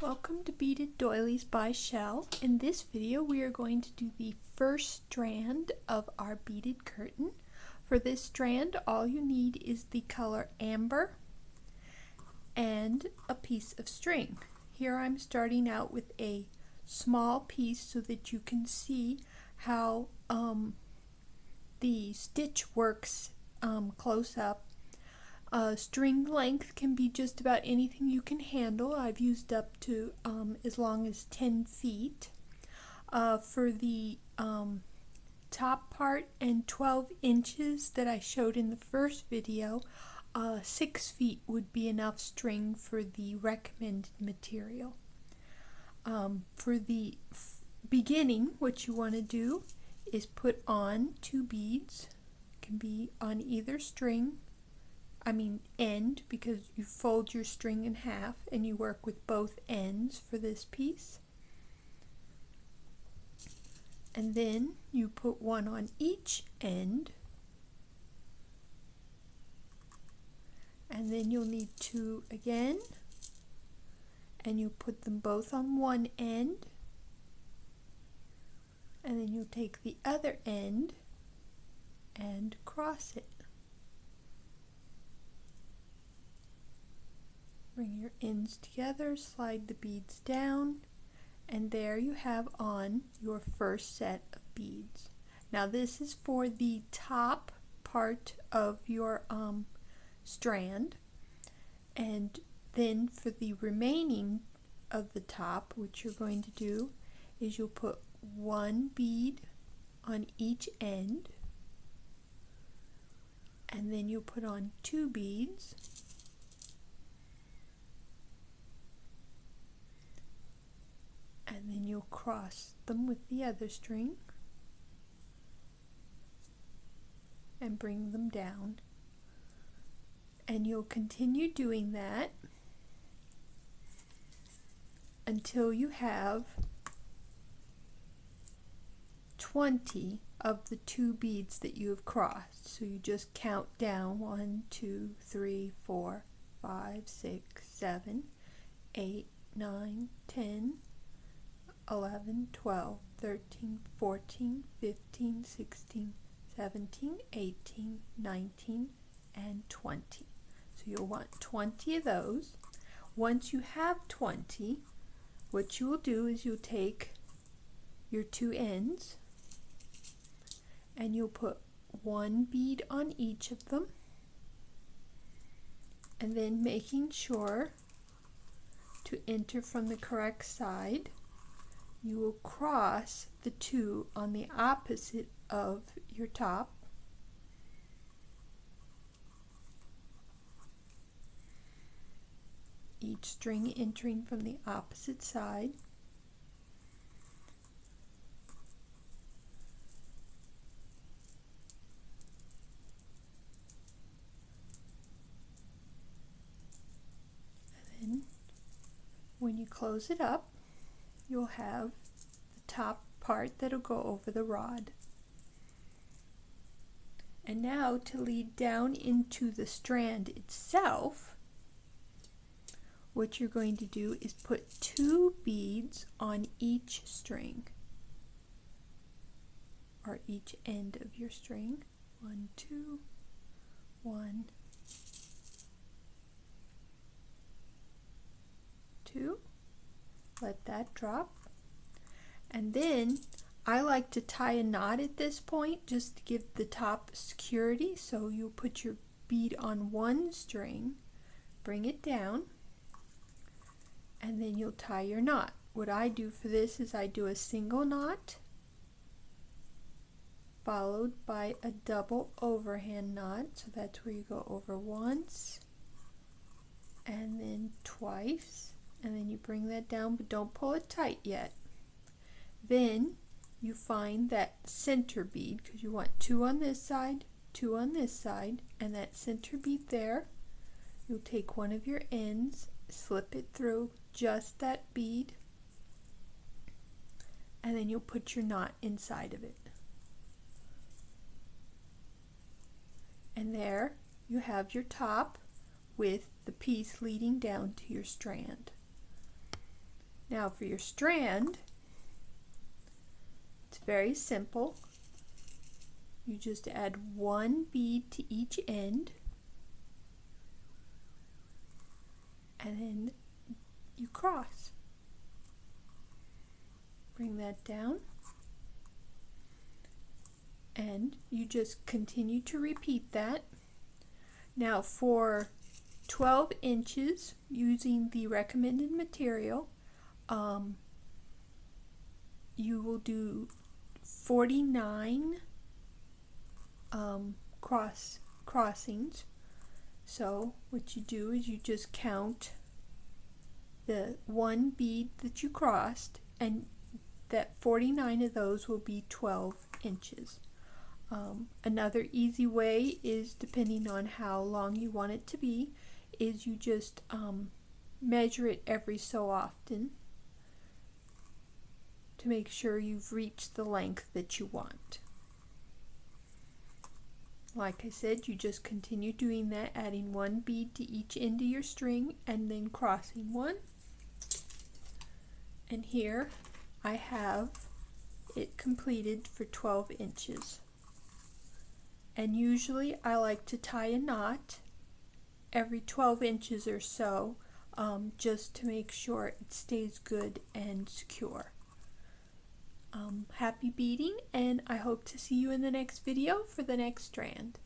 Welcome to Beaded Doilies by Shell. In this video we are going to do the first strand of our beaded curtain. For this strand all you need is the color amber and a piece of string. Here I'm starting out with a small piece so that you can see how the stitch works close up. String length can be just about anything you can handle. I've used up to as long as 10 feet. For the top part and 12 inches that I showed in the first video, 6 feet would be enough string for the recommended material. For the beginning, what you want to do is put on 2 beads. It can be on either end, because you fold your string in half and you work with both ends for this piece. And then you put one on each end, and then you'll need 2 again, and you put them both on one end, and then you'll take the other end and cross it. Bring your ends together, slide the beads down, and there you have on your first set of beads. Now this is for the top part of your strand, and then for the remaining of the top, what you're going to do is you'll put 1 bead on each end, and then you'll put on 2 beads, and then you'll cross them with the other string and bring them down, and you'll continue doing that until you have 20 of the 2 beads that you have crossed. So you just count down 1, 2, 3, 4, 5, 6, 7, 8, 9, 10, 11, 12, 13, 14, 15, 16, 17, 18, 19, and 20. So you'll want 20 of those. Once you have 20, what you will do is you'll take your 2 ends and you'll put 1 bead on each of them, and then making sure to enter from the correct side, you will cross the 2 on the opposite of your top, each string entering from the opposite side. And then when you close it up, you'll have the top part that'll go over the rod. And now to lead down into the strand itself, what you're going to do is put 2 beads on each string, or each end of your string. 1, 2, 1, 2. Let that drop, and then I like to tie a knot at this point just to give the top security. So you'll put your bead on one string, bring it down, and then you'll tie your knot. What I do for this is I do a single knot followed by a double overhand knot. So that's where you go over once and then twice, and then you bring that down, but don't pull it tight yet. Then you find that center bead, because you want 2 on this side, 2 on this side, and that center bead there. You'll take one of your ends, slip it through just that bead, and then you'll put your knot inside of it. And there you have your top with the piece leading down to your strand. Now for your strand, it's very simple. You just add one bead to each end, and then you cross. Bring that down, and you just continue to repeat that. Now for 12 inches, using the recommended material, you will do 49 crossings. So what you do is you just count the one bead that you crossed, and that 49 of those will be 12 inches. Another easy way is, depending on how long you want it to be, is you just measure it every so often to make sure you've reached the length that you want. Like I said, you just continue doing that, adding one bead to each end of your string and then crossing one. And here I have it completed for 12 inches. And usually I like to tie a knot every 12 inches or so, just to make sure it stays good and secure. Happy beading, and I hope to see you in the next video for the next strand.